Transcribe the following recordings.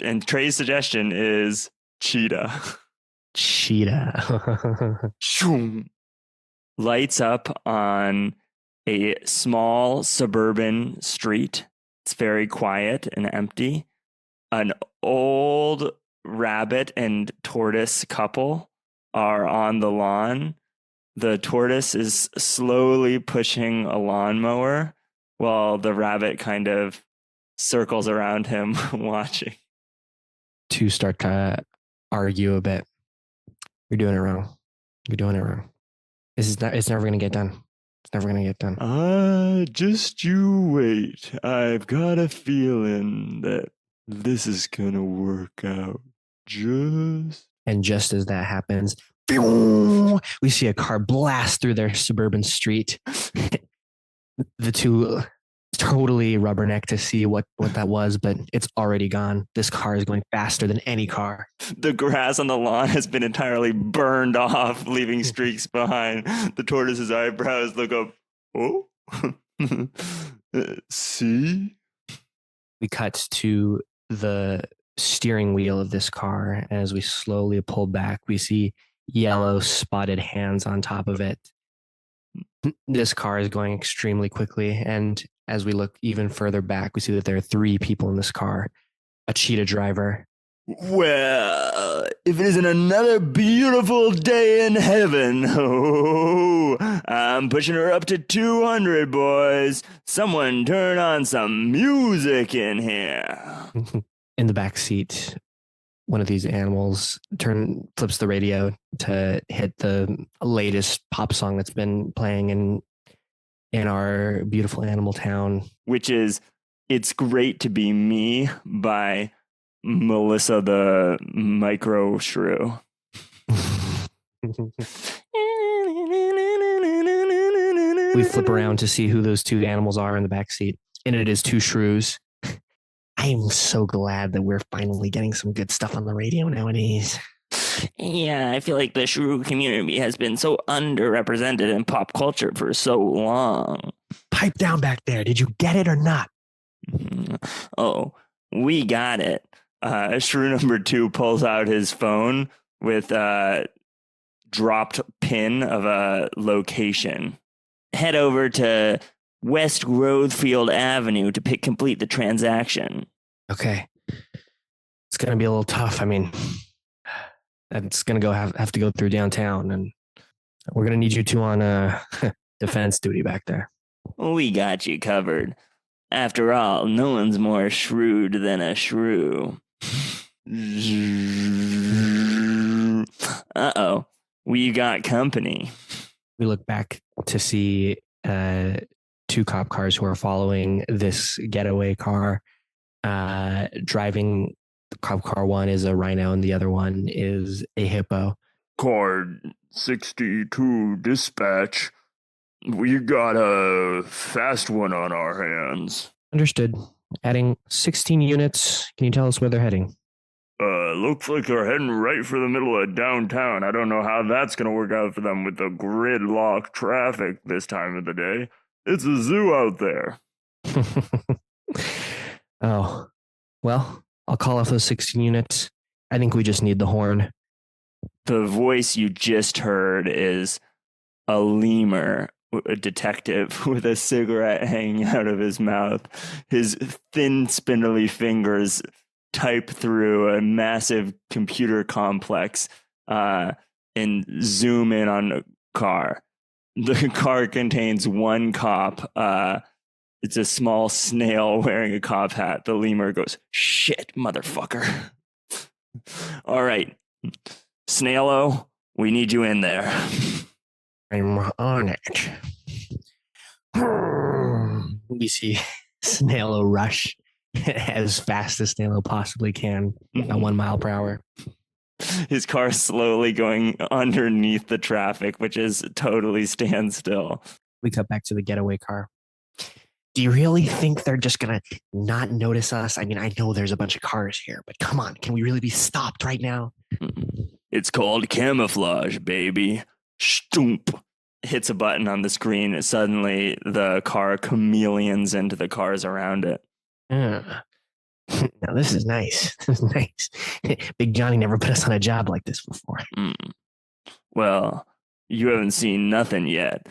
And Trey's suggestion is Cheetah. Cheetah. Shoom. Lights up on a small suburban street. It's very quiet and empty. An old rabbit and tortoise couple are on the lawn. The tortoise is slowly pushing a lawnmower while the rabbit kind of circles around him watching. To start to argue a bit. You're doing it wrong. You're doing it wrong. It's never going to get done. It's never going to get done. Just you wait. I've got a feeling that this is going to work out. And just as that happens, we see a car blast through their suburban street. The two totally rubberneck to see what that was, but it's already gone. This car is going faster than any car. The grass on the lawn has been entirely burned off, leaving streaks behind. The tortoise's eyebrows look up. Oh, see? We cut to the steering wheel of this car. As we slowly pull back, we see yellow spotted hands on top of it. This car is going extremely quickly, and as we look even further back, we see that there are 3 people in this car. A cheetah driver. Well, if it isn't another beautiful day in heaven, I'm pushing her up to 200, boys. Someone turn on some music in here. In the back seat, one of these animals flips the radio to hit the latest pop song that's been playing in our beautiful animal town, which is "It's Great to Be Me" by Melissa the Micro Shrew. We flip around to see who those 2 animals are in the back seat, and it is 2 shrews. I am so glad that we're finally getting some good stuff on the radio nowadays. Yeah, I feel like the shrew community has been so underrepresented in pop culture for so long. Pipe down back there. Did you get it or not? Oh, we got it. Shrew number 2 pulls out his phone with a dropped pin of a location. Head over to West Grovefield Avenue to complete the transaction. Okay. It's going to be a little tough. I mean, it's going to have to go through downtown, and we're going to need you 2 on defense duty back there. We got you covered. After all, no one's more shrewd than a shrew. Uh-oh. We got company. We look back to see 2 cop cars who are following this getaway car. Driving cop car 1 is a rhino and the other one is a hippo. Car 62 dispatch. We got a fast one on our hands. Understood. Adding 16 units. Can you tell us where they're heading? Looks like they're heading right for the middle of downtown. I don't know how that's going to work out for them with the gridlock traffic this time of the day. It's a zoo out there. Oh, well, I'll call off those 16 units. I think we just need the horn. The voice you just heard is a lemur, a detective with a cigarette hanging out of his mouth. His thin, spindly fingers type through a massive computer complex and zoom in on a car. The car contains 1 cop. It's a small snail wearing a cop hat. The lemur goes, "Shit, motherfucker." All right, Snailo, we need you in there. I'm on it. We see Snailo rush as fast as Snailo possibly can at 1 mile per hour. His car is slowly going underneath the traffic, which is totally standstill. We cut back to the getaway car. Do you really think they're just going to not notice us? I mean, I know there's a bunch of cars here, but come on, can we really be stopped right now? It's called camouflage, baby. Stoomp. Hits a button on the screen, and suddenly the car chameleons into the cars around it. Now this is nice. This is nice. Big Johnny never put us on a job like this before. Well, you haven't seen nothing yet.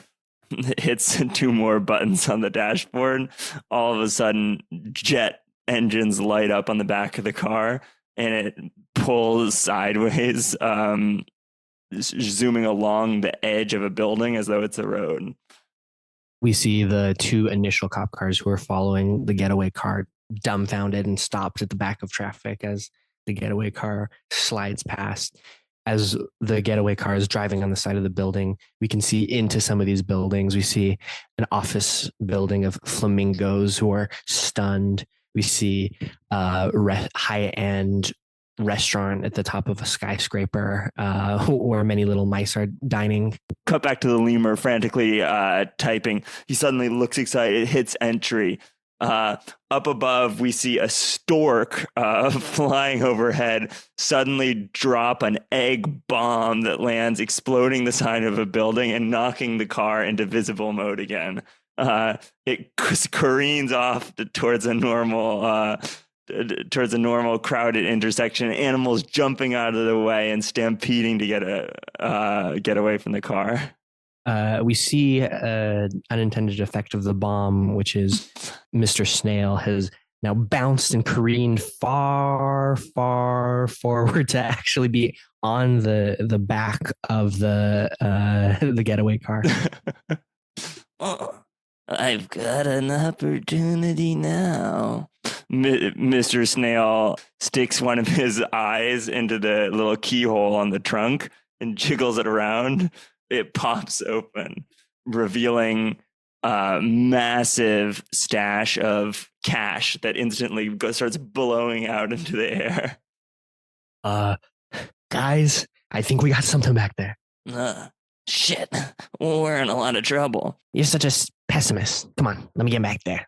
Hits two more buttons on the dashboard. All of a sudden, jet engines light up on the back of the car, and it pulls sideways, zooming along the edge of a building as though it's a road. We see the two initial cop cars who are following the getaway car dumbfounded and stopped at the back of traffic as the getaway car slides past. As the getaway car is driving on the side of the building, we can see into some of these buildings. We see an office building of flamingos who are stunned. We see a high-end restaurant at the top of a skyscraper where many little mice are dining. Cut back to the lemur frantically typing. He suddenly looks excited, hits entry. Up above, we see a stork flying overhead suddenly drop an egg bomb that lands, exploding the side of a building and knocking the car into visible mode again. It careens off towards a normal crowded intersection. Animals jumping out of the way and stampeding to get away from the car. We see an unintended effect of the bomb, which is Mr. Snail has now bounced and careened far, far forward to actually be on the back of the getaway car. Oh, I've got an opportunity now. Mr. Snail sticks one of his eyes into the little keyhole on the trunk and jiggles it around. It pops open, revealing a massive stash of cash that instantly starts blowing out into the air. Guys, I think we got something back there. Shit, we're in a lot of trouble. You're such a pessimist. Come on, let me get back there.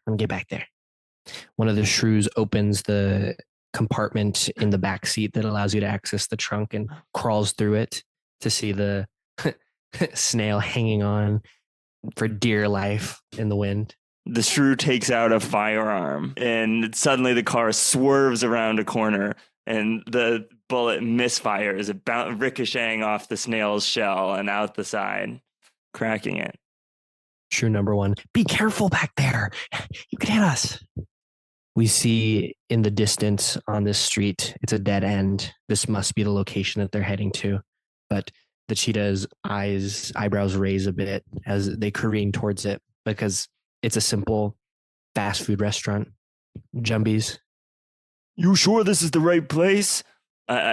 One of the shrews opens the compartment in the back seat that allows you to access the trunk and crawls through it to see the snail hanging on for dear life in the wind. The shrew takes out a firearm, and suddenly the car swerves around a corner, and the bullet misfires, ricocheting off the snail's shell and out the side, cracking it. Shrew number one, be careful back there. You could hit us. We see in the distance on this street, it's a dead end. This must be the location that they're heading to. But the cheetah's eyebrows raise a bit as they careen towards it because it's a simple fast food restaurant. Jumbies. You sure this is the right place?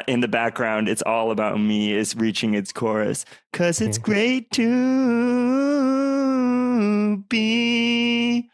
In the background, It's All About Me is reaching its chorus. 'Cause it's great to be.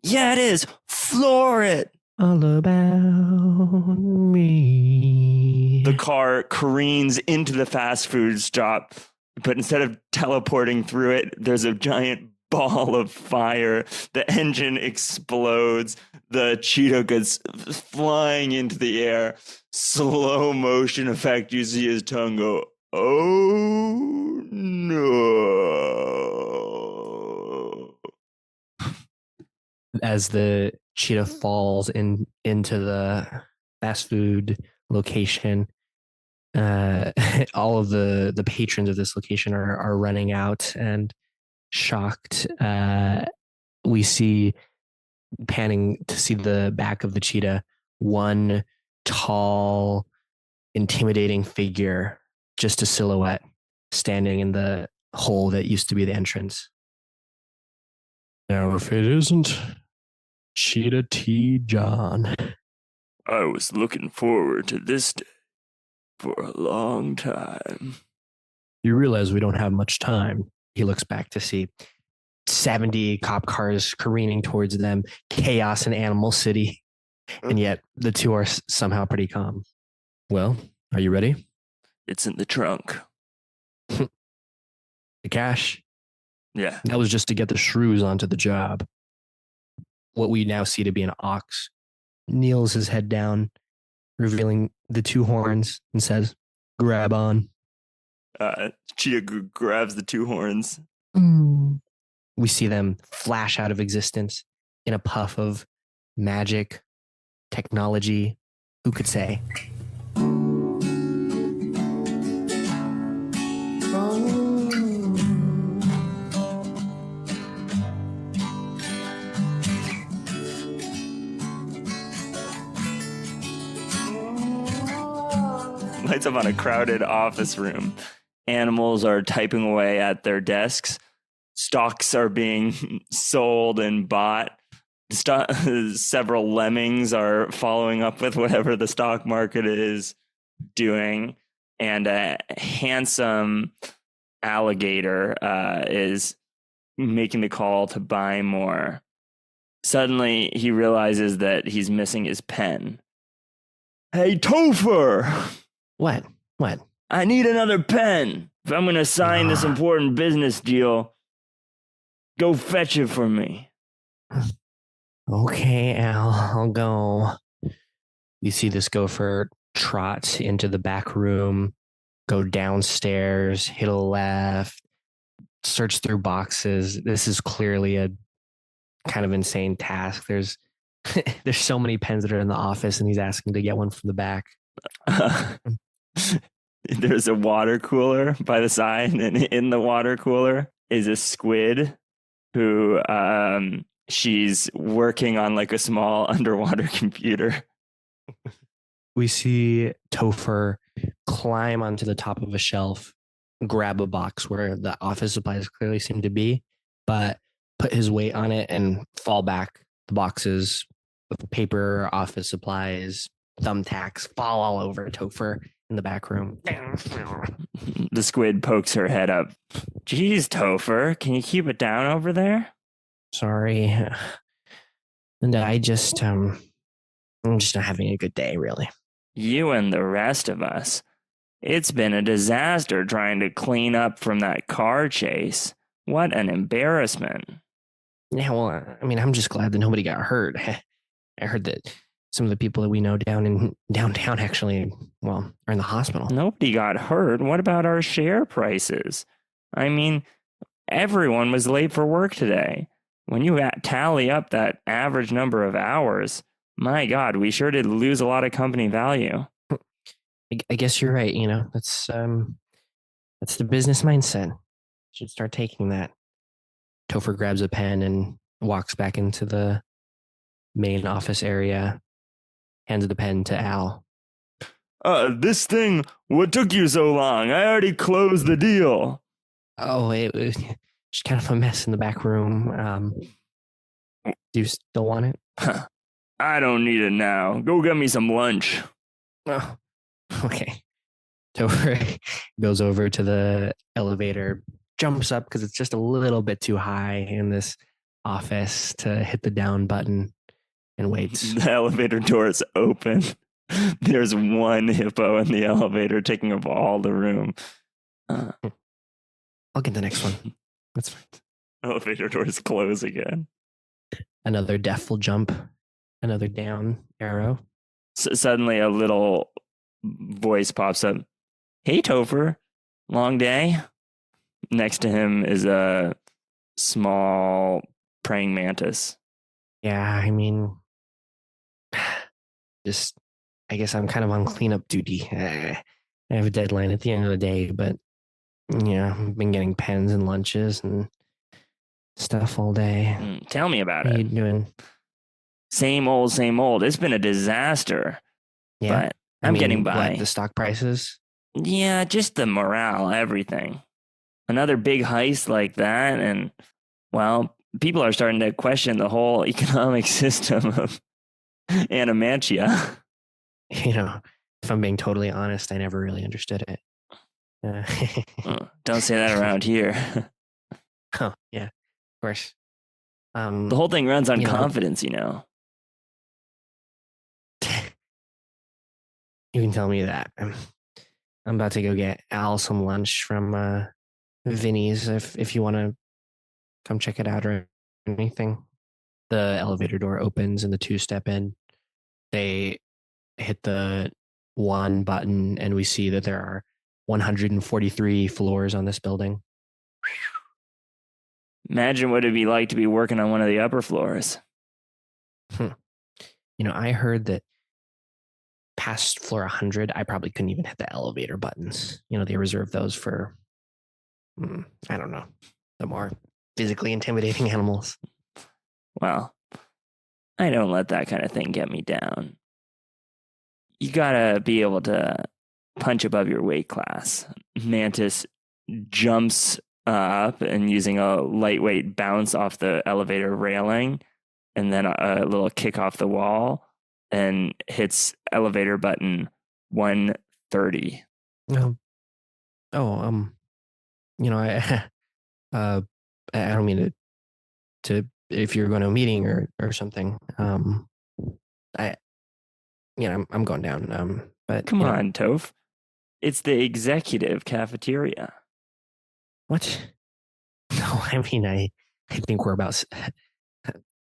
Yeah, it is. Floor it. All about me. The car careens into the fast food stop, but instead of teleporting through it, there's a giant ball of fire. The engine explodes. The cheetah gets flying into the air. Slow motion effect. You see his tongue go, oh no. As the cheetah falls into the fast food location, all of the patrons of this location are running out and shocked. We see, panning to see the back of the cheetah, one tall, intimidating figure, just a silhouette, standing in the hole that used to be the entrance. Now, if it isn't Cheetah T. John. I was looking forward to this day for a long time. You realize we don't have much time. He looks back to see 70 cop cars careening towards them, chaos in Animal City, and yet the two are somehow pretty calm. Well, are you ready? It's in the trunk. The cash? Yeah. That was just to get the shrews onto the job. What we now see to be an ox kneels his head down, revealing the two horns, and says, grab on. Cheetah grabs the two horns. We see them flash out of existence in a puff of magic technology, who could say? Lights up on a crowded office room. Animals are typing away at their desks. Stocks are being sold and bought. Several lemmings are following up with whatever the stock market is doing. And a handsome alligator is making the call to buy more. Suddenly, he realizes that he's missing his pen. Hey, Topher! What? What? I need another pen. If I'm going to sign this important business deal, go fetch it for me. Okay, Al, I'll go. You see this gopher trot into the back room, go downstairs, hit a left, search through boxes. This is clearly a kind of insane task. There's so many pens that are in the office, and he's asking to get one from the back. There's a water cooler by the side, and in the water cooler is a squid who she's working on like a small underwater computer. We see Topher climb onto the top of a shelf, grab a box where the office supplies clearly seem to be, but put his weight on it and fall back. The boxes of paper, office supplies, thumbtacks fall all over Topher in the back room. The squid pokes her head up. Geez, Topher, can you keep it down over there? Sorry. And I'm just not having a good day, really. You and the rest of us. It's been a disaster trying to clean up from that car chase. What an embarrassment. Yeah, well, I mean, I'm just glad that nobody got hurt. I heard that some of the people that we know downtown actually, well, are in the hospital. Nobody got hurt. What about our share prices? I mean, everyone was late for work today. When you tally up that average number of hours, my God, we sure did lose a lot of company value. I guess you're right. That's the business mindset. Should start taking that. Topher grabs a pen and walks back into the main office area, hands the pen to Al. This thing, what took you so long? I already closed the deal. Oh, it was just kind of a mess in the back room. Do you still want it? I don't need it now. Go get me some lunch. Oh, okay. Topher goes over to the elevator, jumps up because it's just a little bit too high in this office to hit the down button, and waits. The elevator door is open. There's one hippo in the elevator taking up all the room. I'll get the next one. That's fine. Elevator doors close again. Another deathful jump. Another down arrow. Suddenly a little voice pops up. Hey, Topher. Long day? Next to him is a small praying mantis. Yeah, I mean, I guess I'm kind of on cleanup duty. I have a deadline at the end of the day, but yeah, I've been getting pens and lunches and stuff all day. Tell me about it. What it. are you doing? Same old, same old. It's been a disaster. Yeah. But I'm getting by. What, the stock prices? Yeah, just the morale, everything. Another big heist like that, and, well, people are starting to question the whole economic system of Animantia. If I'm being totally honest, I never really understood it. Don't say that around here. Oh, yeah, of course. The whole thing runs on confidence, You can tell me that. I'm about to go get Al some lunch from Vinny's if you want to come check it out or anything. The elevator door opens and the two step in. They hit the one button and we see that there are 143 floors on this building. Imagine what it'd be like to be working on one of the upper floors. I heard that past floor 100, I probably couldn't even hit the elevator buttons. They reserve those for, I don't know, the more physically intimidating animals. Well, I don't let that kind of thing get me down. You gotta be able to punch above your weight class. Mantis jumps up and using a lightweight bounce off the elevator railing and then a little kick off the wall and hits elevator button 130. Um, oh, I, I don't mean to if you're going to a meeting or something. I, I'm going down. But Come on, Toph. It's the executive cafeteria. What? No, I mean, I think we're about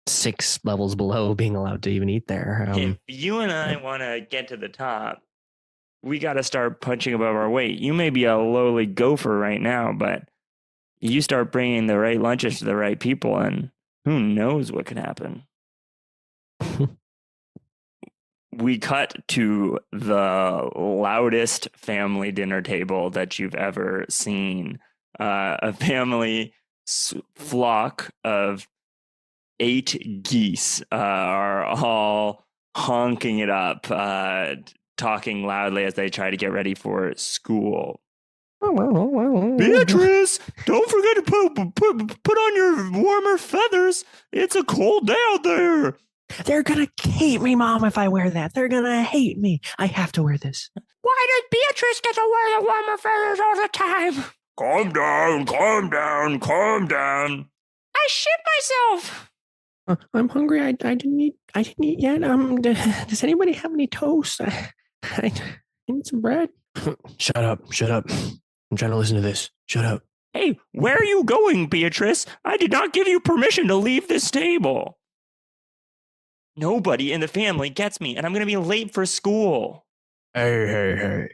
6 levels below being allowed to even eat there. If you and I want to get to the top, we got to start punching above our weight. You may be a lowly gopher right now, but you start bringing the right lunches to the right people, and who knows what could happen. We cut to the loudest family dinner table that you've ever seen. A family flock of 8 geese are all honking it up, talking loudly as they try to get ready for school. Beatrice, don't forget to put on your warmer feathers. It's a cold day out there. They're going to hate me, Mom, if I wear that. They're going to hate me. I have to wear this. Why does Beatrice get to wear the warmer feathers all the time? Calm down, calm down, calm down. I shit myself. I'm hungry. I didn't eat yet. Does anybody have any toast? I need some bread. Shut up. I'm trying to listen to this. Shut up. Hey, where are you going, Beatrice? I did not give you permission to leave this table. Nobody in the family gets me, and I'm going to be late for school. Hey.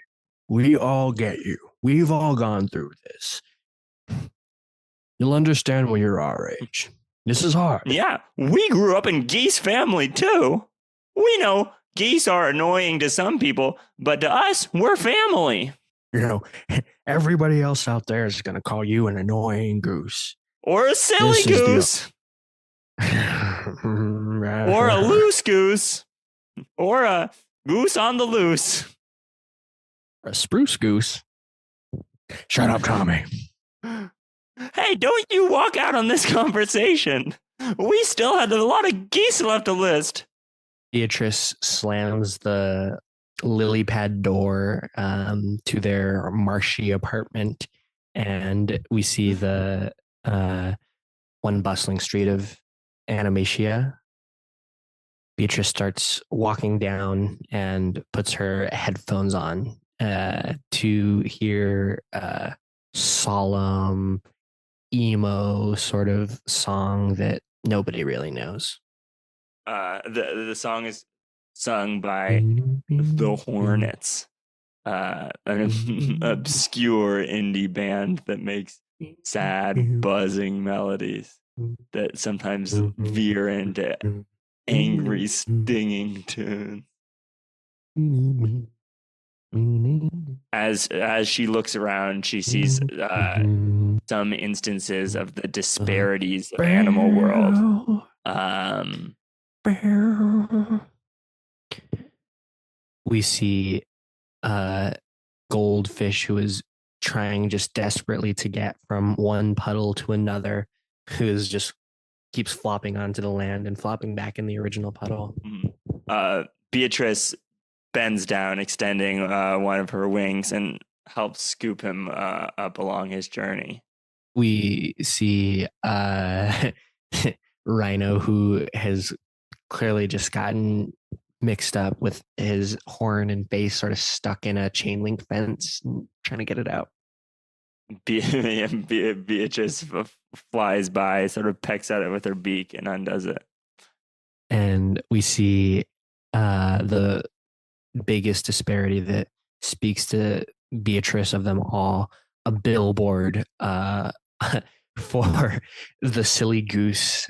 We all get you. We've all gone through this. You'll understand when you're our age. This is hard. Yeah, we grew up in geese family, too. We know geese are annoying to some people, but to us, we're family. Everybody else out there is going to call you an annoying goose. Or a silly goose. Or a loose goose. Or a goose on the loose. A spruce goose. Shut up, Tommy. Hey, don't you walk out on this conversation. We still had a lot of geese left to list. Beatrice slams the lily pad door to their marshy apartment, and we see the one bustling street of Animantia. Beatrice starts walking down and puts her headphones on to hear solemn emo sort of song that nobody really knows. The song is sung by the Hornets, an obscure indie band that makes sad, buzzing melodies that sometimes veer into angry, stinging tunes. As she looks around, she sees some instances of the disparities of animal world. We see a goldfish who is trying just desperately to get from one puddle to another, who is just keeps flopping onto the land and flopping back in the original puddle. Beatrice bends down, extending one of her wings, and helps scoop him up along his journey. We see Rhino, who has clearly just gotten mixed up with his horn and face sort of stuck in a chain link fence, trying to get it out. Beatrice flies by, sort of pecks at it with her beak and undoes it. And we see the biggest disparity that speaks to Beatrice of them all, a billboard for the silly goose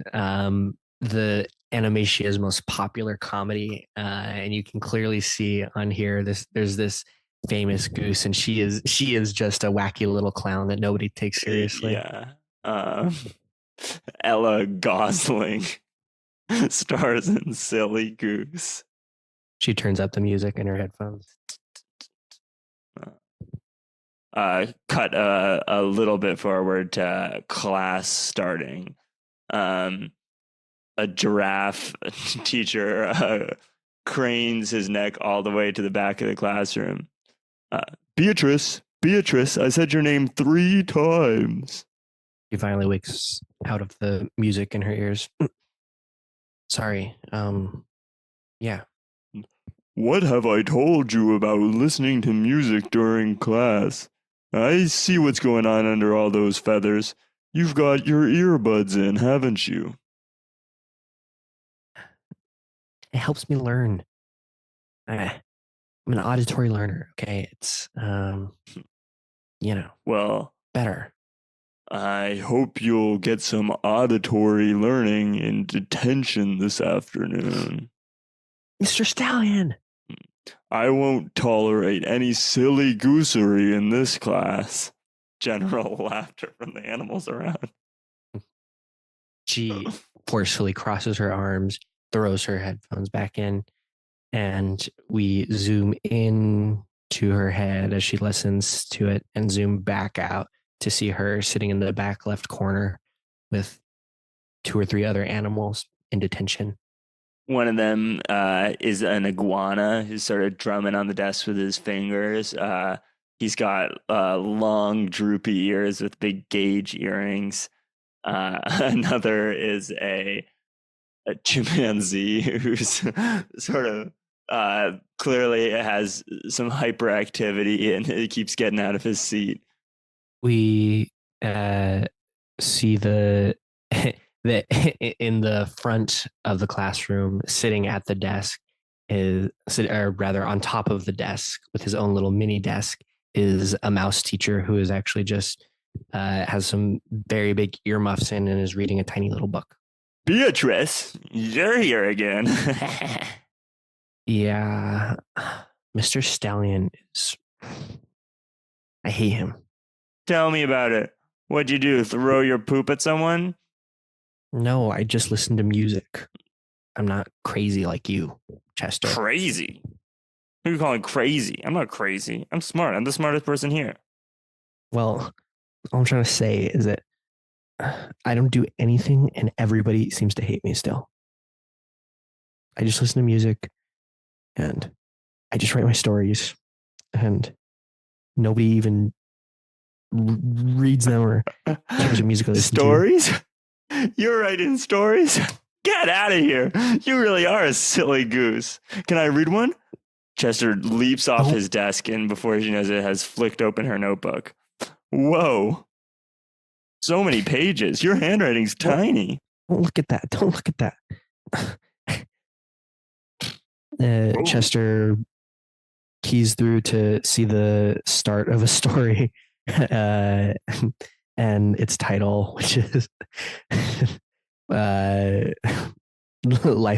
the Animatia's most popular comedy, and you can clearly see on here there's this famous Goose, and she is just a wacky little clown that nobody takes seriously. Yeah. Ella Gosling stars in Silly Goose. She turns up the music in her headphones. Cut a little bit forward to class starting. A giraffe teacher cranes his neck all the way to the back of the classroom. Beatrice, I said your name 3 times. She finally wakes out of the music in her ears. Sorry. Yeah. What have I told you about listening to music during class? I see what's going on under all those feathers. You've got your earbuds in, haven't you? It helps me learn. I'm an auditory learner. Okay. It's, Well, better. I hope you'll get some auditory learning in detention this afternoon. Mr. Stallion. I won't tolerate any silly goosery in this class. General laughter from the animals around. She forcefully crosses her arms, throws her headphones back in, and we zoom in to her head as she listens to it and zoom back out to see her sitting in the back left corner with 2 or 3 other animals in detention. One of them is an iguana who's sort of drumming on the desk with his fingers. He's got long, droopy ears with big gauge earrings. Another is a chimpanzee who's sort of clearly has some hyperactivity and he keeps getting out of his seat. We see the in the front of the classroom, sitting at the desk or rather on top of the desk with his own little mini desk, is a mouse teacher who is actually just has some very big earmuffs in and is reading a tiny little book. Beatrice, you're here again. Yeah, Mr. Stallion is. I hate him. Tell me about it. What'd you do? Throw your poop at someone? No, I just listen to music. I'm not crazy like you, Chester. Crazy? Who are you calling crazy? I'm not crazy. I'm smart. I'm the smartest person here. Well, all I'm trying to say is that I don't do anything and everybody seems to hate me still. I just listen to music and I just write my stories and nobody even reads them or cares what music I listen Stories? You're writing stories? Get out of here. You really are a silly goose. Can I read one? Chester leaps off his desk and before she knows it has flicked open her notebook. Whoa. So many pages. Your handwriting's tiny. Don't look at that. Don't look at that. Chester keys through to see the start of a story and its title, which is Life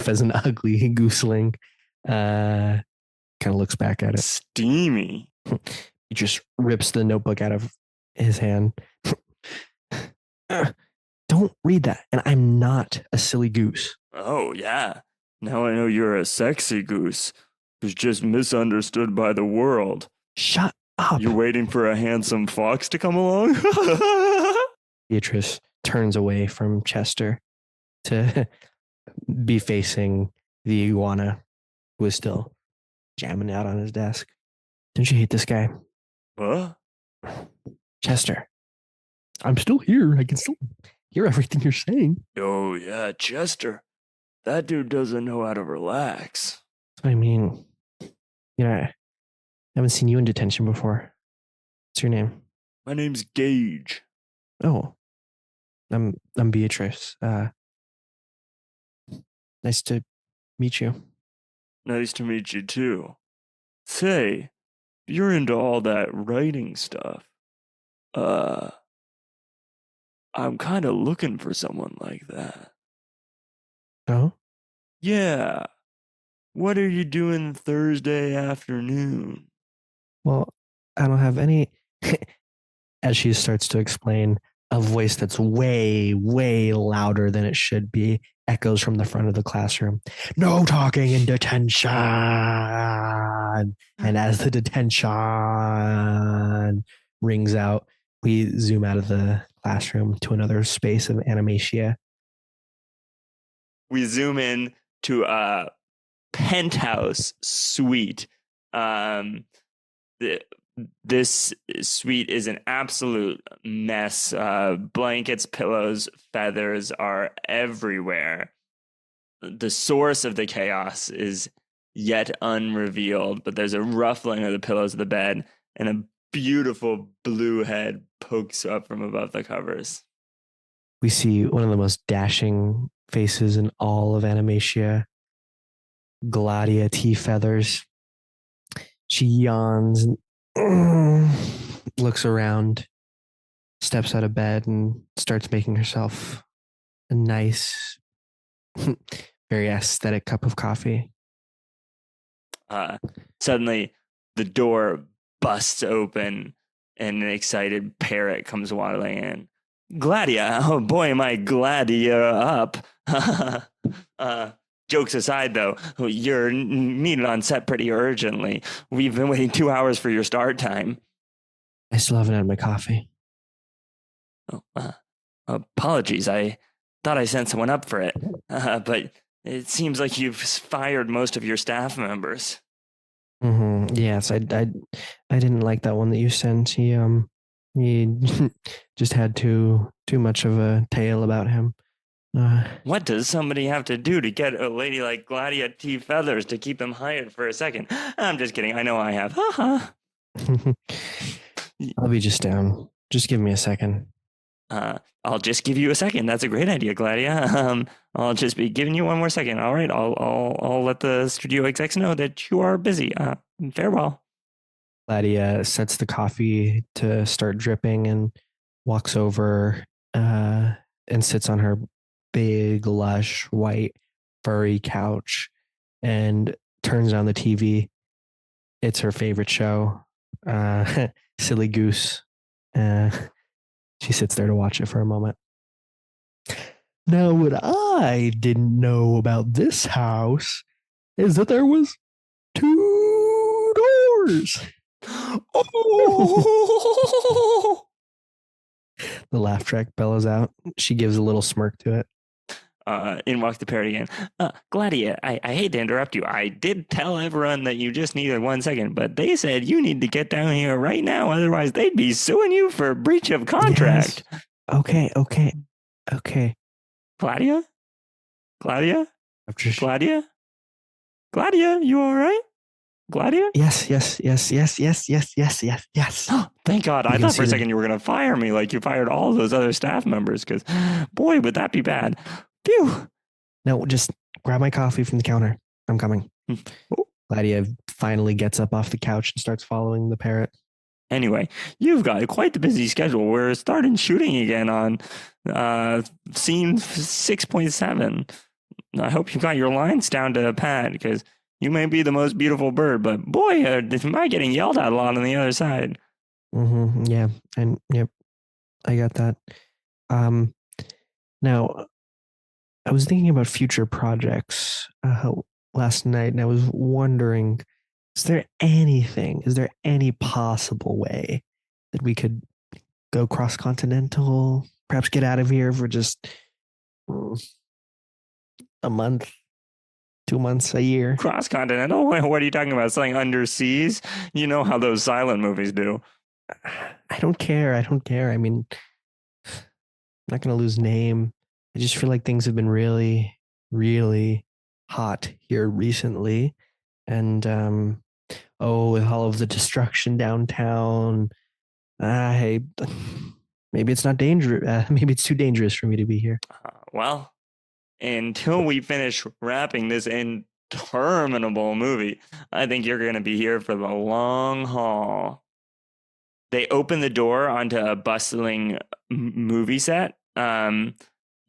as an Ugly Gooseling. Kind of looks back at it. Steamy. He just rips the notebook out of his hand. Don't read that. And I'm not a silly goose. Oh, yeah. Now I know you're a sexy goose who's just misunderstood by the world. Shut up. You're waiting for a handsome fox to come along? Beatrice turns away from Chester to be facing the iguana who is still jamming out on his desk. Don't you hate this guy? What? Chester, I'm still here. I can still hear everything you're saying. Oh, yeah, Chester. That dude doesn't know how to relax. I mean, I haven't seen you in detention before. What's your name? My name's Gage. Oh, I'm Beatrice. Nice to meet you. Nice to meet you, too. Say, you're into all that writing stuff. I'm kind of looking for someone like that. Oh, Yeah. What are you doing Thursday afternoon? well, I don't have any. As she starts to explain, a voice that's way, way louder than it should be echoes from the front of the classroom. No talking in detention. And as the detention rings out, we zoom out of the classroom to another space of Animatia. We zoom in to a penthouse suite. This suite is an absolute mess. Blankets, pillows, feathers are everywhere. The source of the chaos is yet unrevealed, but there's a ruffling of the pillows of the bed, and a beautiful blue head pokes up from above the covers. We see one of the most dashing faces in all of Animatia, Gladia T. Feathers. She yawns and looks around, steps out of bed, and starts making herself a nice, very aesthetic cup of coffee. Suddenly, the door busts open, and an excited parrot comes waddling in. Gladia, oh boy, am I glad you're up. Jokes aside, though, you're needed on set pretty urgently. We've been waiting 2 hours for your start time. I still haven't had my coffee. Oh, apologies, I thought I sent someone up for it, but it seems like you've fired most of your staff members. Mm-hmm. Yes, I didn't like that one that you sent. He just had too much of a tale about him. What does somebody have to do to get a lady like Gladia T. Feathers to keep them hired for a second? I'm just kidding. I know I have. I'll be just down. Just give me a second. I'll just give you a second. That's a great idea, Gladia. I'll just be giving you one more second. All right. I'll let the studio execs know that you are busy. Farewell. Gladia sets the coffee to start dripping and walks over and sits on her big, lush, white, furry couch and turns on the TV. It's her favorite show, Silly Goose. She sits there to watch it for a moment. Now, what I didn't know about this house is that there was 2 doors. Oh! The laugh track bellows out. She gives a little smirk to it. In walks the parrot again. Gladia, I hate to interrupt you. I did tell everyone that you just needed 1 second, but they said you need to get down here right now. Otherwise, they'd be suing you for breach of contract. Yes. Okay. Gladia? Gladia? After Gladia? Gladia, you all right? Gladia? Yes. Oh, thank God. I thought for a second you were going to fire me like you fired all those other staff members, because, boy, would that be bad. Phew. No, just grab my coffee from the counter. I'm coming. Gladia finally gets up off the couch and starts following the parrot. Anyway, you've got quite the busy schedule. We're starting shooting again on scene 6.7. I hope you got your lines down to pat, because you may be the most beautiful bird, but boy, am I getting yelled at a lot on the other side. Mm-hmm. Yeah, and yep, I got that. Now, I was thinking about future projects last night, and I was wondering, is there any possible way that we could go cross-continental, perhaps get out of here for just a month, 2 months, a year? Cross-continental? What are you talking about? Something underseas? You know how those silent movies do. I don't care. I mean, I'm not going to lose name. I just feel like things have been really, really hot here recently. And, with all of the destruction downtown, maybe it's not dangerous. Maybe it's too dangerous for me to be here. Well, until we finish wrapping this interminable movie, I think you're going to be here for the long haul. They open the door onto a bustling movie set.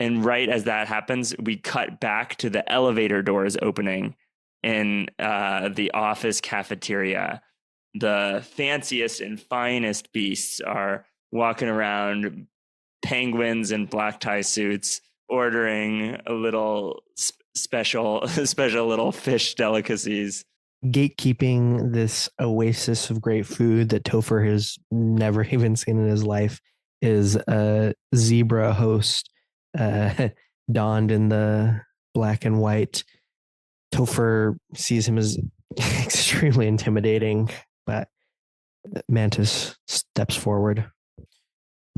And right as that happens, we cut back to the elevator doors opening in the office cafeteria. The fanciest and finest beasts are walking around, penguins in black tie suits, ordering a little special little fish delicacies. Gatekeeping this oasis of great food that Topher has never even seen in his life is a zebra host donned in the black and white. Topher sees him as extremely intimidating, but Mantis steps forward.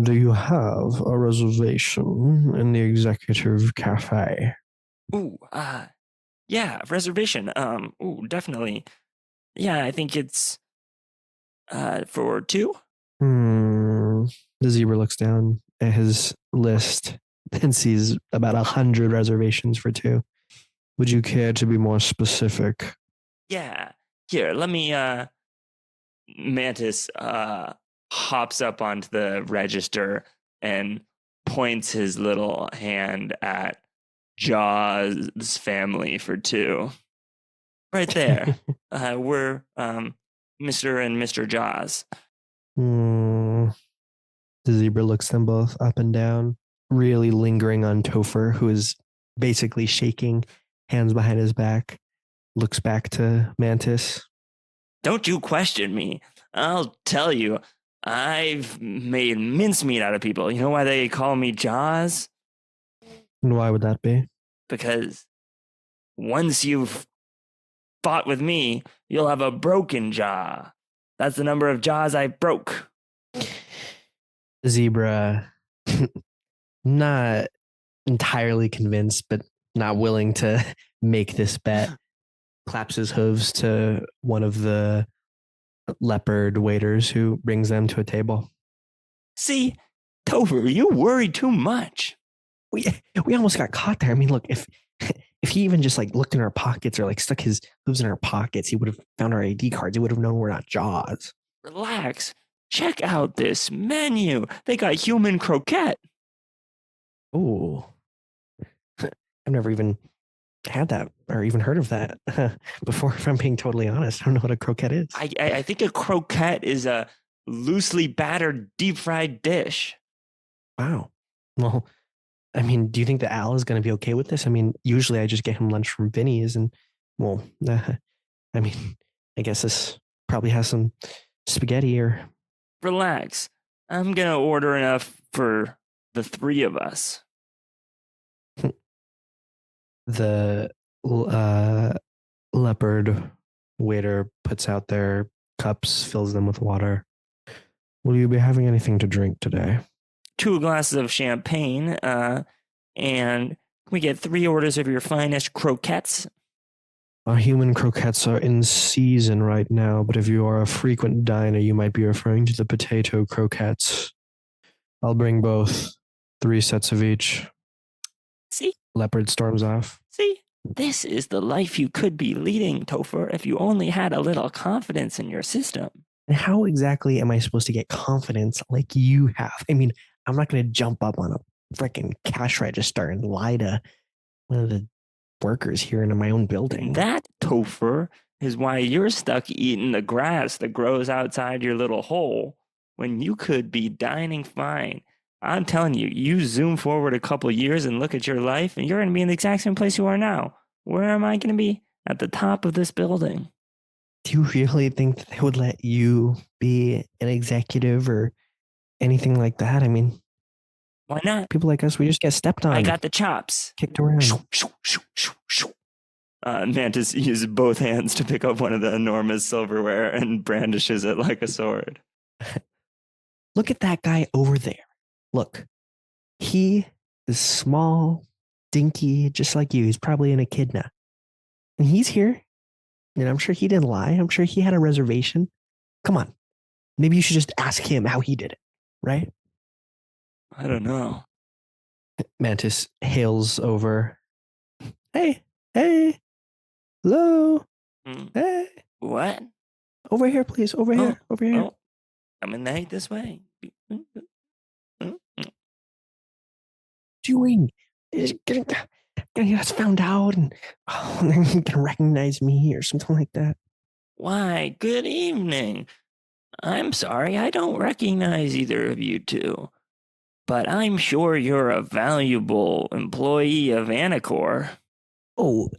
Do you have a reservation in the executive cafe? Ooh, yeah, reservation. Ooh, definitely. Yeah, I think it's for two. The zebra looks down at his list and sees about 100 reservations for two. Would you care to be more specific? Yeah. Here, let me Mantis hops up onto the register and points his little hand at Jaws' family for two. Right there. We're Mr. and Mr. Jaws. The zebra looks them both up and down, really lingering on Topher, who is basically shaking, hands behind his back, looks back to Mantis. Don't you question me. I'll tell you, I've made mincemeat out of people. You know why they call me Jaws? And why would that be? Because once you've fought with me, you'll have a broken jaw. That's the number of jaws I broke. Zebra, not entirely convinced, but not willing to make this bet, claps his hooves to one of the leopard waiters who brings them to a table. See, Topher, you worry too much. We almost got caught there. I mean, look, if he even just like looked in our pockets or like stuck his hooves in our pockets, he would have found our ID cards. He would have known we're not Jaws. Relax. Check out this menu. They got human croquette. Oh, I've never even had that or even heard of that before, if I'm being totally honest. I don't know what a croquette is. I think a croquette is a loosely battered deep fried dish. Wow. Well, I mean, do you think that Al is going to be okay with this? I mean, usually I just get him lunch from Vinny's and, well, I mean, I guess this probably has some spaghetti or... Relax. I'm going to order enough for the three of us. The leopard waiter puts out their cups, fills them with water. Will you be having anything to drink today? 2 glasses of champagne, and we get 3 orders of your finest croquettes. Our human croquettes are in season right now, but if you are a frequent diner, you might be referring to the potato croquettes. I'll bring both. 3 sets of each. See? Leopard storms off. See? This is the life you could be leading, Topher, if you only had a little confidence in your system. And how exactly am I supposed to get confidence like you have? I mean, I'm not going to jump up on a freaking cash register and lie to one of the workers here in my own building. And that, Topher, is why you're stuck eating the grass that grows outside your little hole when you could be dining fine. I'm telling you, you zoom forward a couple years and look at your life, and you're going to be in the exact same place you are now. Where am I going to be? At the top of this building. Do you really think that they would let you be an executive or anything like that? I mean, why not? People like us, we just get stepped on. I got the chops. Kicked around. Mantis uses both hands to pick up one of the enormous silverware and brandishes it like a sword. Look at that guy over there. Look, he is small, dinky, just like you. He's probably an echidna. And he's here. And I'm sure he didn't lie. I'm sure he had a reservation. Come on. Maybe you should just ask him how he did it, right? I don't know. Mantis hails over. Hey, hello. Hey. What? Over here, please. Over here. Oh. I'm in the hate this way. Doing? That's found out, and they're gonna recognize me or something like that. Why, good evening. I'm sorry, I don't recognize either of you two, but I'm sure you're a valuable employee of Anacor. Oh,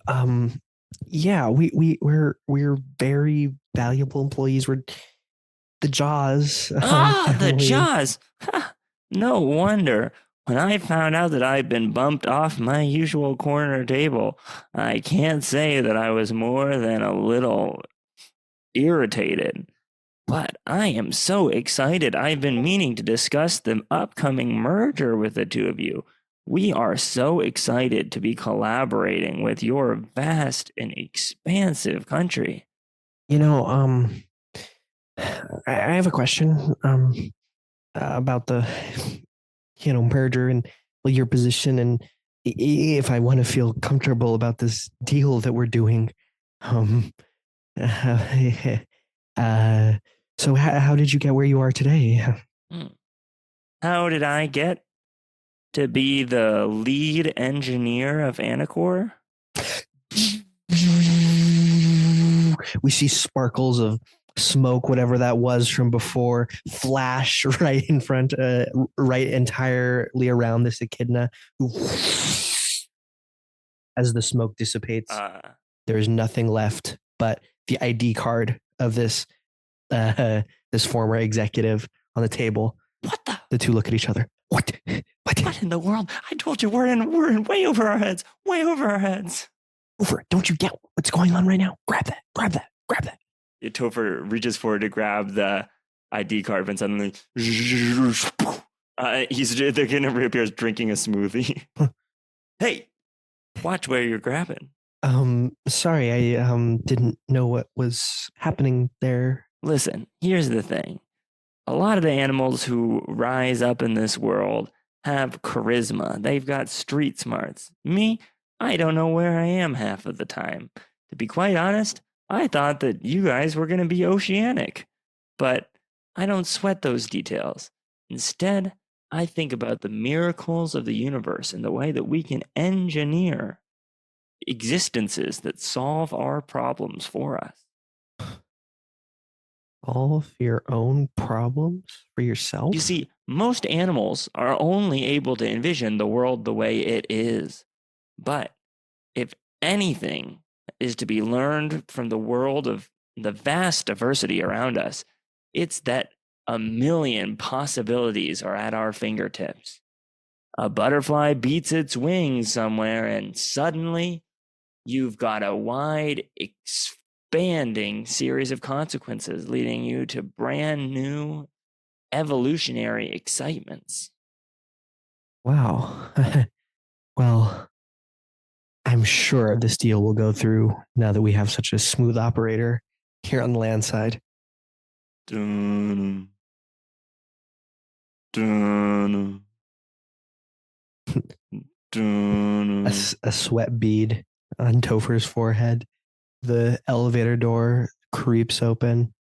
yeah, we're very valuable employees. We're the Jaws Ah, the family. Jaws! Ha! No wonder. When I found out that I'd been bumped off my usual corner table, I can't say that I was more than a little irritated. But I am so excited. I've been meaning to discuss the upcoming merger with the two of you. We are so excited to be collaborating with your vast and expansive country. You know, I have a question about the merger and your position, and if I want to feel comfortable about this deal that we're doing. Um, uh, so how did you get where you are today? Hmm. How did I get to be the lead engineer of Anacor? We see sparkles of smoke, whatever that was from before, flash right in front, right entirely around this echidna. As the smoke dissipates, there's nothing left but the ID card of this former executive on the table. What the? The two look at each other. What? What in the world? I told you we're in way over our heads. Way over our heads. Gopher, don't you get what's going on right now? Grab that. Grab that. Grab that. Topher reaches forward to grab the ID card, and suddenly the kid reappears drinking a smoothie. Hey, watch where you're grabbing. Sorry, I didn't know what was happening there. Listen, here's the thing. A lot of the animals who rise up in this world have charisma. They've got street smarts. Me, I don't know where I am half of the time. To be quite honest, I thought that you guys were going to be oceanic. But I don't sweat those details. Instead, I think about the miracles of the universe and the way that we can engineer existences that solve our problems for us. All of your own problems for yourself? You see, most animals are only able to envision the world the way it is. But if anything is to be learned from the world of the vast diversity around us, it's that a million possibilities are at our fingertips. A butterfly beats its wings somewhere, and suddenly you've got a wide, expanding series of consequences leading you to brand new evolutionary excitements. Wow. Well, I'm sure this deal will go through now that we have such a smooth operator here on the land side. Dun, dun, dun. A sweat bead on Topher's forehead. The elevator door creeps open.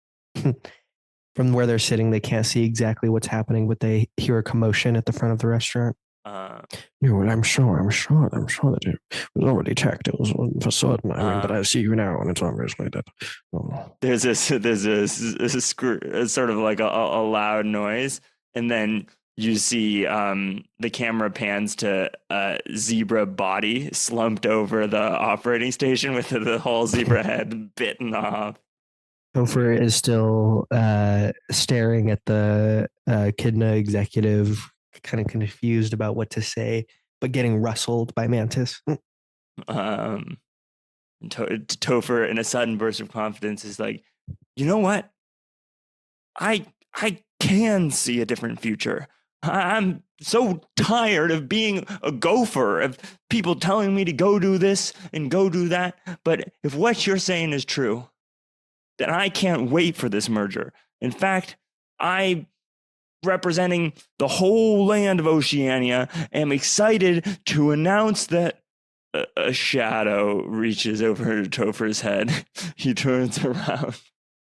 From where they're sitting, they can't see exactly what's happening, but they hear a commotion at the front of the restaurant. No, I'm sure that it was already checked. It was for certain. I mean, but I see you now, and it's obviously that. Oh. There's a sort of like a loud noise, and then you see the camera pans to a zebra body slumped over the operating station with the whole zebra head bitten off. Gopher is still staring at the Echidna executive, kind of confused about what to say, but getting rustled by Mantis. Topher, in a sudden burst of confidence, is like, you know what? I can see a different future. I'm so tired of being a gopher, of people telling me to go do this and go do that. But if what you're saying is true, then I can't wait for this merger. In fact, I, representing the whole land of Oceania, am excited to announce that a shadow reaches over Topher's head. He turns around,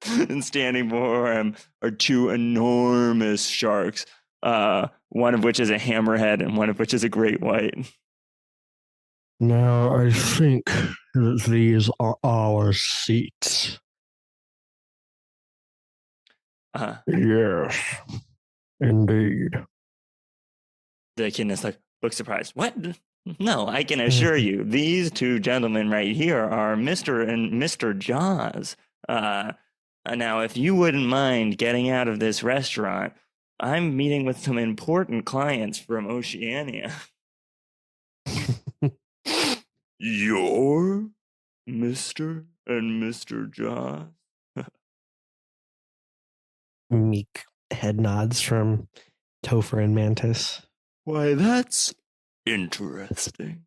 and standing before him are two enormous sharks, one of which is a hammerhead and one of which is a great white. Now I think that these are our seats. Yes, indeed. The kid is like, looks surprised. What? No, I can assure you, these two gentlemen right here are Mr. and Mr. Jaws. Now, if you wouldn't mind getting out of this restaurant, I'm meeting with some important clients from Oceania. You're Mr. and Mr. Jaws? Meek head nods from Topher and Mantis. Why, that's interesting.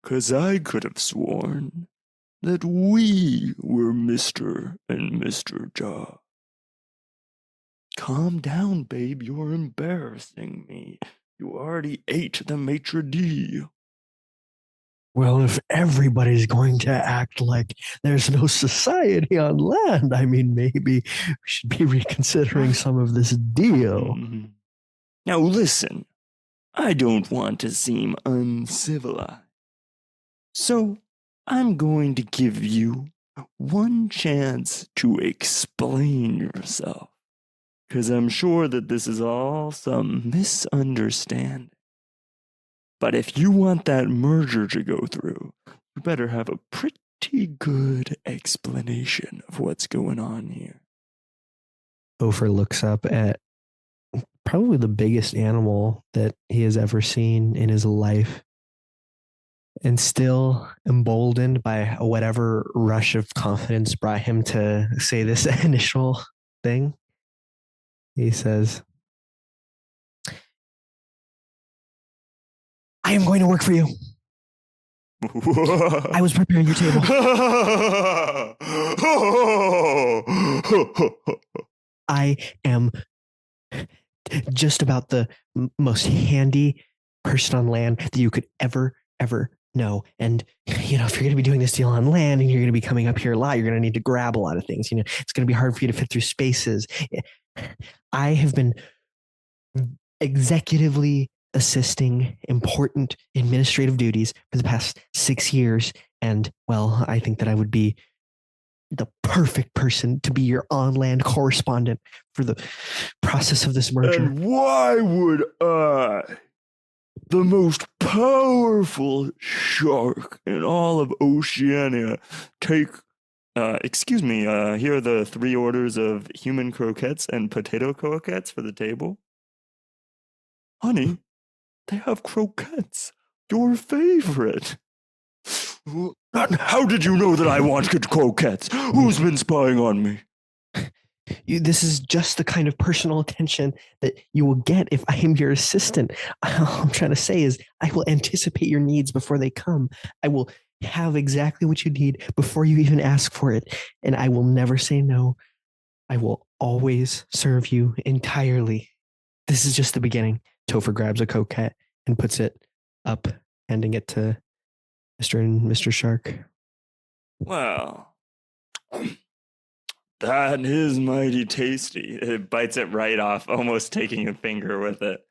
'Cause I could have sworn that we were Mr. and Mr. Jaw. Calm down, babe. You're embarrassing me. You already ate the maitre d'. Well, if everybody's going to act like there's no society on land, I mean, maybe we should be reconsidering some of this deal. Now listen, I don't want to seem uncivilized. So I'm going to give you one chance to explain yourself. Because I'm sure that this is all some misunderstanding. But if you want that merger to go through, you better have a pretty good explanation of what's going on here. Gopher looks up at probably the biggest animal that he has ever seen in his life. And still emboldened by whatever rush of confidence brought him to say this initial thing, he says, I am going to work for you. I was preparing your table. I am just about the most handy person on land that you could ever know. And, you know, if you're going to be doing this deal on land and you're going to be coming up here a lot, you're going to need to grab a lot of things. You know, it's going to be hard for you to fit through spaces. I have been executively assisting important administrative duties for the past 6 years. And, well, I think that I would be the perfect person to be your on-land correspondent for the process of this merger. And why would I, the most powerful shark in all of Oceania, take, excuse me, here are the 3 orders of human croquettes and potato croquettes for the table? Honey, they have croquettes, your favorite. How did you know that I wanted croquettes? Who's been spying on me? This is just the kind of personal attention that you will get if I am your assistant. All I'm trying to say is I will anticipate your needs before they come. I will have exactly what you need before you even ask for it. And I will never say no. I will always serve you entirely. This is just the beginning. Topher grabs a croquette and puts it up, handing it to Mr. and Mr. Shark. Well, that is mighty tasty. It bites it right off, almost taking a finger with it.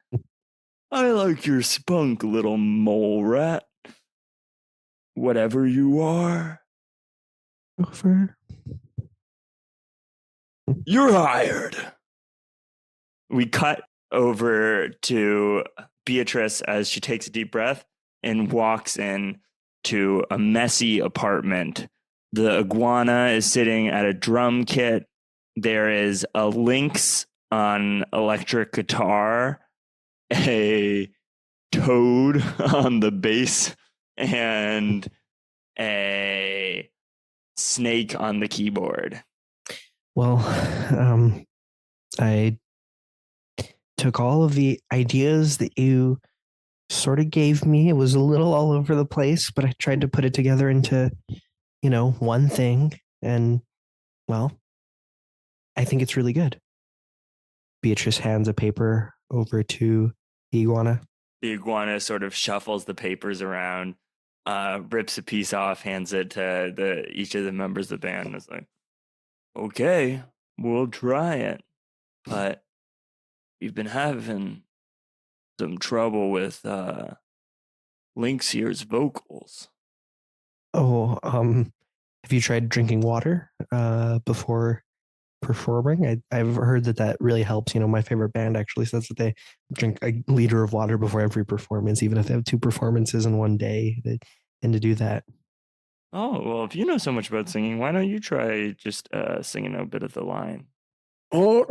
I like your spunk, little mole rat. Whatever you are. Gopher. You're hired. We cut over to Beatrice as she takes a deep breath and walks in to a messy apartment. The iguana is sitting at a drum kit. There is a Lynx on electric guitar, a toad on the bass, and a snake on the keyboard. Well, I took all of the ideas that you sort of gave me. It was a little all over the place, but I tried to put it together into, you know, one thing. And, well, I think it's really good. Beatrice hands a paper over to the iguana. The iguana sort of shuffles the papers around, rips a piece off, hands it to each of the members of the band. It's like, okay, we'll try it. But we've been having some trouble with Linkseer's vocals. Oh, have you tried drinking water before performing? I've heard that really helps. My favorite band actually says that they drink a liter of water before every performance, even if they have 2 performances in one day. They tend to do that. Oh, well, if you know so much about singing, why don't you try just singing a bit of the line? Oh,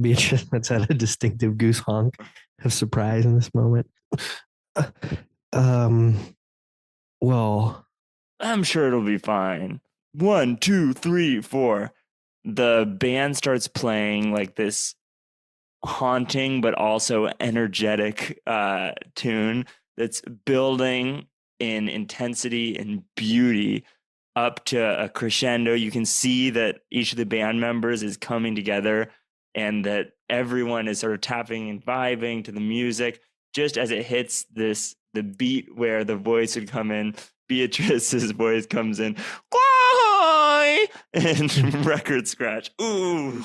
Beatrice, that's had a distinctive goose honk of surprise in this moment. Well, I'm sure it'll be fine. 1, 2, 3, 4. The band starts playing like this haunting but also energetic tune that's building in intensity and beauty up to a crescendo. You can see that each of the band members is coming together and that everyone is sort of tapping and vibing to the music. Just as it hits the beat where the voice would come in, Beatrice's voice comes in, "Why?" and record scratch. Ooh.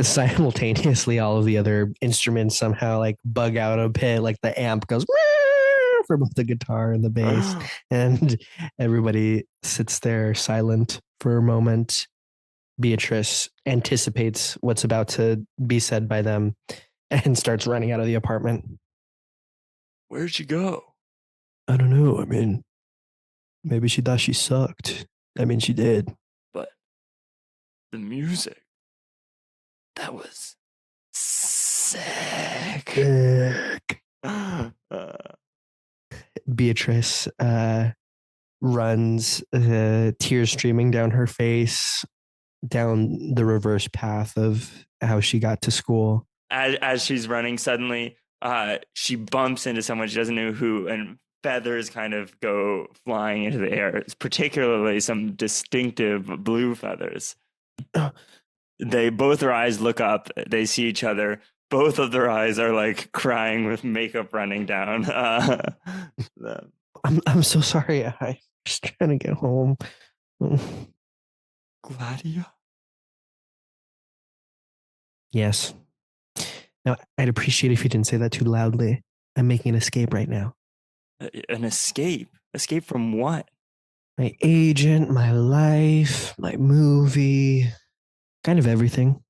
Simultaneously, all of the other instruments somehow like bug out a bit, like the amp goes for both the guitar and the bass, and everybody sits there silent for a moment. Beatrice anticipates what's about to be said by them and starts running out of the apartment. Where'd she go? I don't know. I mean, maybe she thought she sucked. I mean, she did. But the music, that was sick. Beatrice runs, tears streaming down her face, down the reverse path of how she got to school. As she's running, suddenly she bumps into someone she doesn't know who, and feathers kind of go flying into the air. It's particularly some distinctive blue feathers. Both their eyes look up. They see each other. Both of their eyes are like crying with makeup running down. I'm so sorry. I'm just trying to get home. Gladia? Yes. Now, I'd appreciate if you didn't say that too loudly. I'm making an escape right now. An escape? Escape from what? My agent, my life, my movie, kind of everything.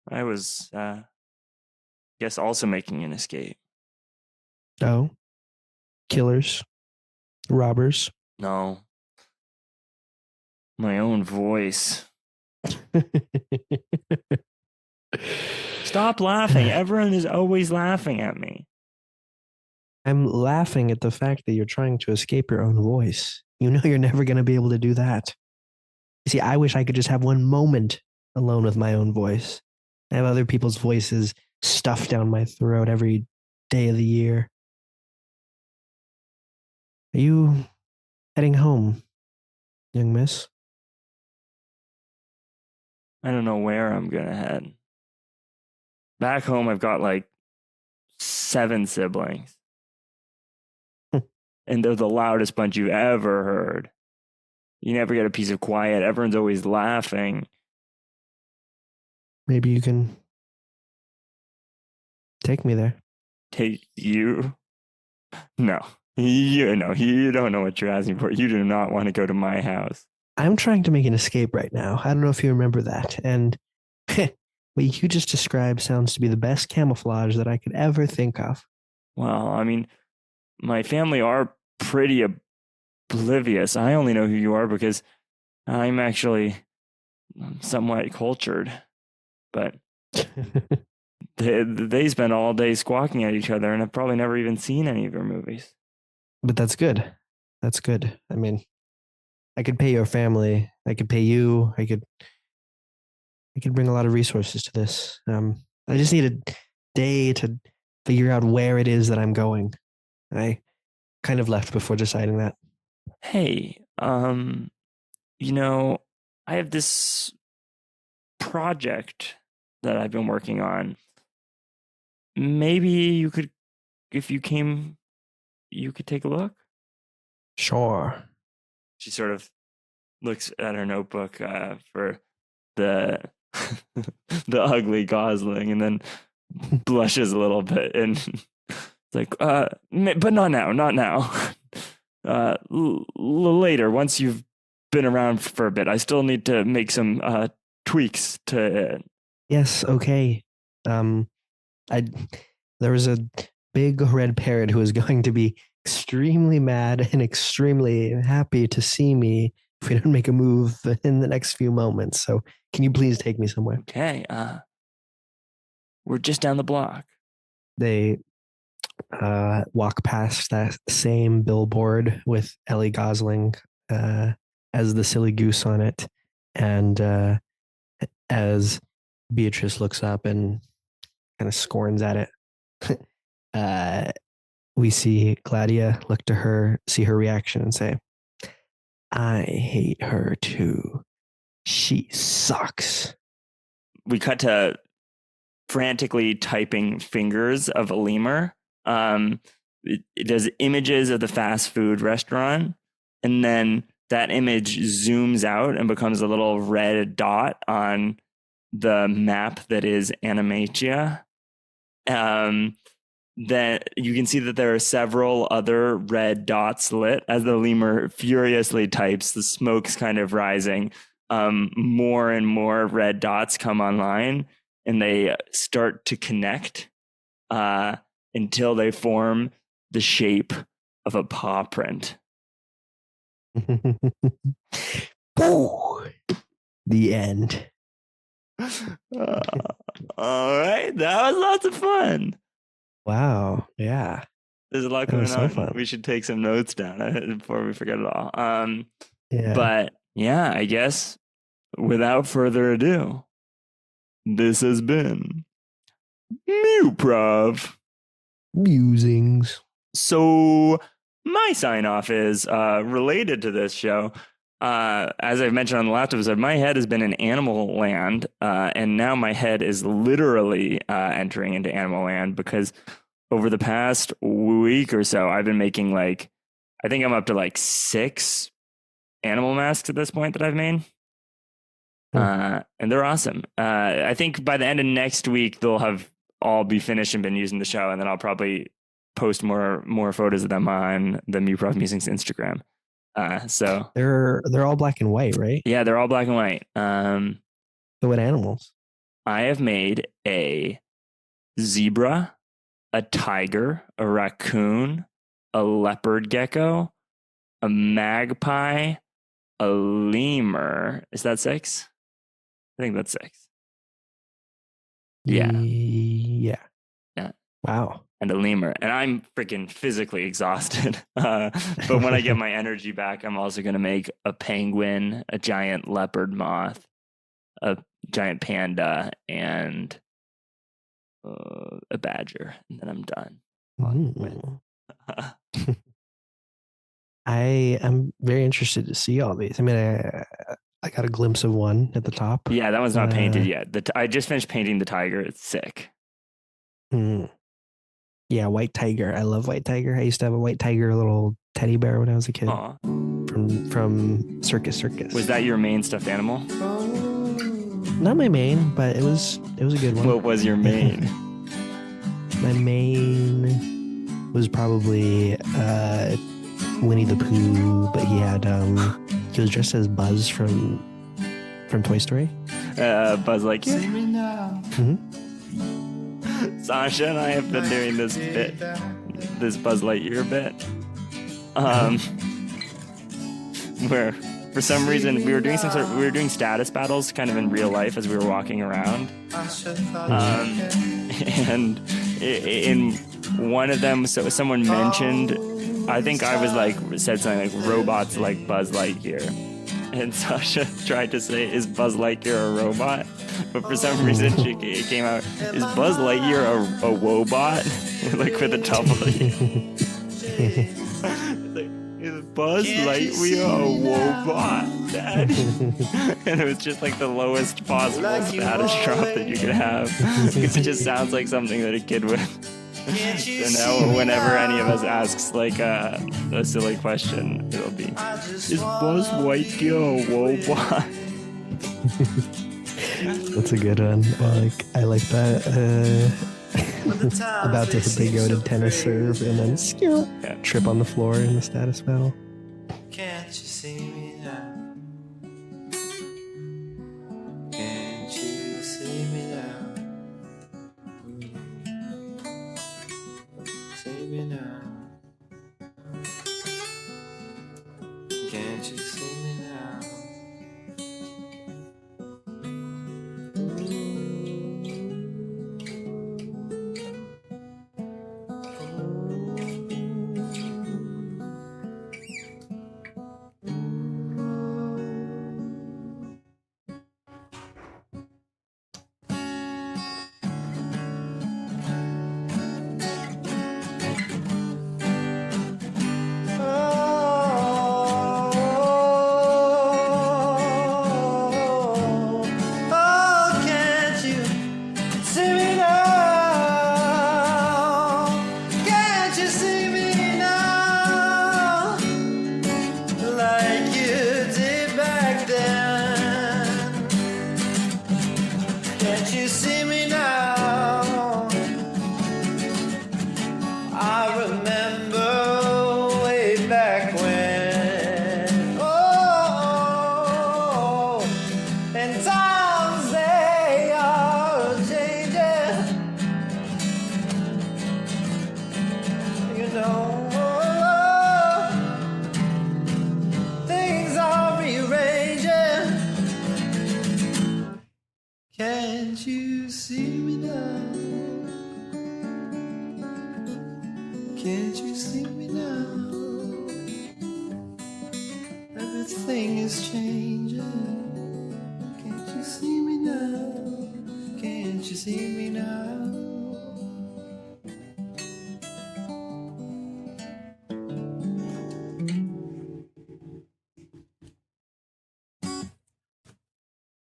I was, guess, also making an escape. Oh? Killers? Robbers? No. My own voice. Stop laughing. Everyone is always laughing at me. I'm laughing at the fact that you're trying to escape your own voice. You know you're never going to be able to do that. You see, I wish I could just have one moment alone with my own voice. I have other people's voices stuffed down my throat every day of the year. Are you heading home, young miss? I don't know where I'm going to head. Back home, I've got like 7 siblings. And they're the loudest bunch you've ever heard. You never get a piece of quiet. Everyone's always laughing. Maybe you can take me there. Take you? No. You don't know what you're asking for. You do not want to go to my house. I'm trying to make an escape right now. I don't know if you remember that. And what you just described sounds to be the best camouflage that I could ever think of. Well, I mean, my family are pretty oblivious. I only know who you are because I'm actually somewhat cultured. But they spend all day squawking at each other and have probably never even seen any of your movies. But that's good. That's good. I mean, I could pay your family. I could pay you. I could bring a lot of resources to this. I just need a day to figure out where it is that I'm going. I kind of left before deciding that. Hey, I have this project that I've been working on. Maybe you could, if you came, you could take a look. Sure. She sort of looks at her notebook for the the ugly gosling, and then blushes a little bit and it's like, but not now. Later, once you've been around for a bit, I still need to make some tweaks to it. Yes, okay. There was a big red parrot who was going to be extremely mad and extremely happy to see me if we don't make a move in the next few moments. So can you please take me somewhere? Okay, we're just down the block. They walk past that same billboard with Ellie Gosling as the silly goose on it. And as Beatrice looks up and kind of scorns at it, we see Gladia look to her, see her reaction, and say, I hate her too. She sucks. We cut to frantically typing fingers of a lemur. It does images of the fast food restaurant, and then that image zooms out and becomes a little red dot on the map that is Animantia. Then you can see that there are several other red dots lit as the lemur furiously types. The smoke's kind of rising. More and more red dots come online, and they start to connect until they form the shape of a paw print. The end. All right, that was lots of fun. Wow. Yeah. There's a lot That going was so on. fun. We should take some notes down before we forget it all. Yeah. But yeah, I guess without further ado, this has been Muprov Musings. So my sign off is related to this show. As I've mentioned on the last episode, my head has been in Animal Land, and now my head is literally entering into Animal Land because over the past week or so, I've been making I think I'm up to 6 animal masks at this point that I've made. And they're awesome. I think by the end of next week, they'll have all be finished and been used in the show, and then I'll probably post more photos of them on the Muprov Musings Instagram. So they're all black and white, right? yeah, they're all black and white. So what animals? I have made a zebra, a tiger, a raccoon, a leopard gecko, a magpie, a lemur. Is that 6? I think that's 6. Yeah. Yeah. Wow. And a lemur. And I'm freaking physically exhausted. But when I get my energy back, I'm also going to make a penguin, a giant leopard moth, a giant panda, and a badger. And then I'm done. I am very interested to see all these. I mean, I got a glimpse of one at the top. Yeah, that one's not painted yet. I just finished painting the tiger. It's sick. Yeah, white tiger. I love white tiger. I used to have a white tiger little teddy bear when I was a kid. Aww. From Circus. Was that your main stuffed animal? Not my main, but it was a good one. What was your main? My main was probably Winnie the Pooh, but he was dressed as Buzz from Toy Story. Buzz Lightyear? Mm-hmm. Sasha and I have been doing this Buzz Lightyear bit, where for some reason we were doing status battles kind of in real life as we were walking around, and in one of them, so someone mentioned, I think I was said something like robots like Buzz Lightyear. And Sasha tried to say, is Buzz Lightyear a robot? But for some reason, it came out, is Buzz Lightyear a wobot? With a double. Is Buzz Lightyear a wobot, Dad? And it was just the lowest possible status drop that you could have. Because it just sounds like something that a kid would. So now whenever any of us asks a silly question, it'll be, is Buzz Lightyear a robot? That's a good one. I like that. About to hit the goated tennis serve and then trip on the floor in the status battle. Can't you see me now? Can't you see me now? See me now. Can't you see me now? Can't you see me now? Can't you see me now? Everything is changing. Can't you see me now? Can't you see me